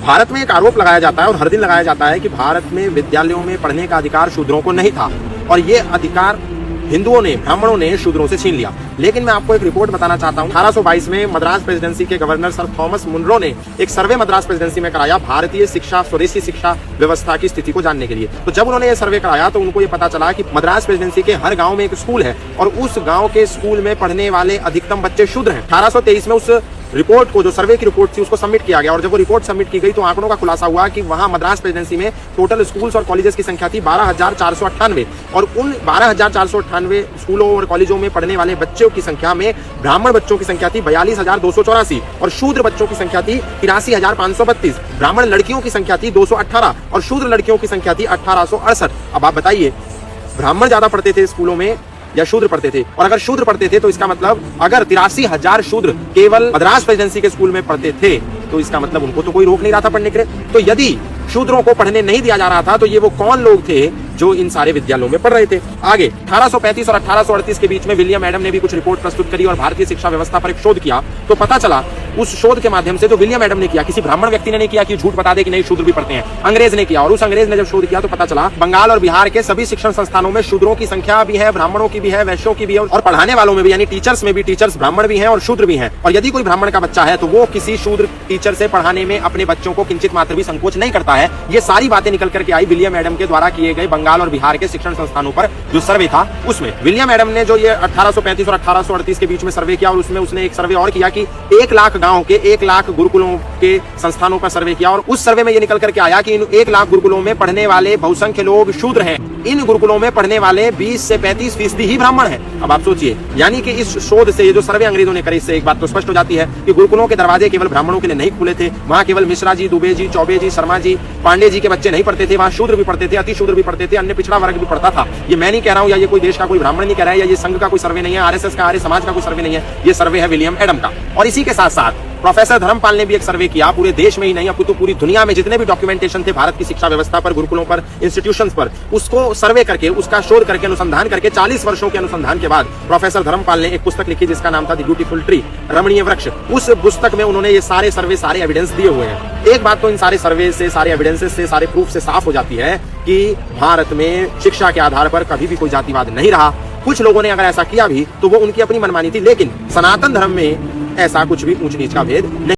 भारत में एक आरोप लगाया जाता है और हर दिन लगाया जाता है कि भारत में विद्यालयों में पढ़ने का अधिकार शूद्रों को नहीं था और ये अधिकार हिंदुओं ने, ब्राह्मणों ने शूद्रों से छीन लिया। लेकिन मैं आपको एक रिपोर्ट बताना चाहता हूं। 1822 में मद्रास प्रेसिडेंसी के गवर्नर सर थॉमस मुनरो ने एक सर्वे मद्रास प्रेसिडेंसी में कराया भारतीय शिक्षा, स्वदेशी शिक्षा व्यवस्था की स्थिति को जानने के लिए। तो जब उन्होंने ये सर्वे कराया तो उनको ये पता चला कि मद्रास प्रेसिडेंसी के हर गांव में एक स्कूल है और उस गांव के स्कूल में पढ़ने वाले अधिकतम बच्चे शूद्र हैं। 1823 में उस रिपोर्ट को, जो सर्वे की रिपोर्ट थी, उसको सबमिट किया गया और जब वो रिपोर्ट सबमिट की गई तो आंकड़ों का खुलासा हुआ कि वहां मद्रास प्रेसिडेंसी में टोटल स्कूल्स और कॉलेजेस की संख्या थी 12,498 और उन 12,498 स्कूलों और कॉलेजों में पढ़ने वाले बच्चों की संख्या में ब्राह्मण बच्चों की संख्या थी 42,284 और शूद्र बच्चों की संख्या थी 83,532। ब्राह्मण लड़कियों की संख्या थी 218 और शूद्र लड़कियों की संख्या थी 1868। अब आप बताइए, ब्राह्मण ज्यादा पढ़ते थे स्कूलों में या शूद्र पढ़ते थे? और अगर शूद्र पढ़ते थे तो इसका मतलब अगर 83,000 शूद्र केवल मद्रास प्रेसिडेंसी के स्कूल में पढ़ते थे तो इसका मतलब उनको तो कोई रोक नहीं रहा था पढ़ने के लिए। तो यदि शूद्रों को पढ़ने नहीं दिया जा रहा था तो ये वो कौन लोग थे जो इन सारे विद्यालयों में पढ़ रहे थे? आगे 1835 और 1838 के बीच में विलियम एडम ने भी कुछ रिपोर्ट प्रस्तुत करी और भारतीय शिक्षा व्यवस्था पर एक शोध किया। तो पता चला उस शोध के माध्यम से जो विलियम एडम ने किया, किसी ब्राह्मण व्यक्ति ने नहीं किया कि झूठ बता दे कि नहीं शूद्र भी पढ़ते हैं, अंग्रेज ने किया। और उस अंग्रेज ने जब शोध किया तो पता चला बंगाल और बिहार के सभी शिक्षण संस्थानों में शूद्रों की संख्या भी है, ब्राह्मणों की भी है, वैश्यों की भी है और पढ़ाने वालों में भी, यानी टीचर्स में भी टीचर्स ब्राह्मण भी हैं और शूद्र भी हैं। और यदि कोई ब्राह्मण का बच्चा है तो वो किसी शूद्र टीचर से पढ़ाने में अपने बच्चों को किंचित मात्र भी संकोच नहीं करता है। ये सारी बातें निकल करके आई विलियम एडम के द्वारा किए गए बंगाल और बिहार के शिक्षण संस्थानों पर जो सर्वे था उसमें। विलियम एडम ने जो ये 1835 और 1838 के बीच में सर्वे किया और उसमें उसने एक सर्वे और किया कि 1 लाख गांव के 1 लाख गुरुकुलों के संस्थानों का सर्वे किया और उस सर्वे में ये निकल करके आया कि इन 1 लाख गुरुकुलों में पढ़ने वाले बहुसंख्य लोग शूद्र हैं। इन गुरुकुलों में पढ़ने वाले 20 से 35% ही ब्राह्मण हैं। अब आप सोचिए, यानी कि इस शोध से, ये जो सर्वे अंग्रेजों ने करे, इससे एक बात तो स्पष्ट हो जाती है कि गुरुकुलों के दरवाजे केवल ब्राह्मणों के लिए नहीं खुले थे। वहां केवल मिश्रा जी, दुबे जी, चौबे जी, शर्मा जी, पांडे जी के बच्चे नहीं पढ़ते थे, वहां शूद्र भी पढ़ते थे, अति शूद्र भी पढ़ते थे, अन्य पिछड़ा वर्ग भी पढ़ता था। ये मैं नहीं कह रहा हूं, या ये कोई देश का कोई ब्राह्मण नहीं कह रहा है, या ये संघ का कोई सर्वे नहीं है, आरएसएस का, आर्य समाज का कोई सर्वे नहीं है, ये सर्वे है विलियम एडम का। और इसी के साथ साथ प्रोफेसर धर्मपाल ने भी एक सर्वे किया पूरे देश में ही नहीं, अपितु पूरी दुनिया में जितने भी डॉक्यूमेंटेशन थे भारत की शिक्षा व्यवस्था पर, गुरुकुलों पर, इंस्टीट्यूशंस पर, उसको सर्वे करके, उसका शोध करके, अनुसंधान करके 40 वर्षों के अनुसंधान के बाद प्रोफेसर धर्मपाल ने एक पुस्तक लिखी जिसका नाम था द ब्यूटीफुल ट्री, रमणीय वृक्ष। उस पुस्तक में उन्होंने ये सारे सर्वे, सारे एविडेंस दिए हुए हैं। एक बात तो इन सारे सर्वे से, सारे एविडेंसेस से, सारे प्रूफ से साफ हो जाती है कि भारत में शिक्षा के आधार पर कभी भी कोई जातिवाद नहीं रहा। कुछ लोगों ने अगर ऐसा किया भी तो वो उनकी अपनी मनमानी थी, लेकिन सनातन धर्म में ऐसा कुछ भी ऊंच नीच का भेद नहीं।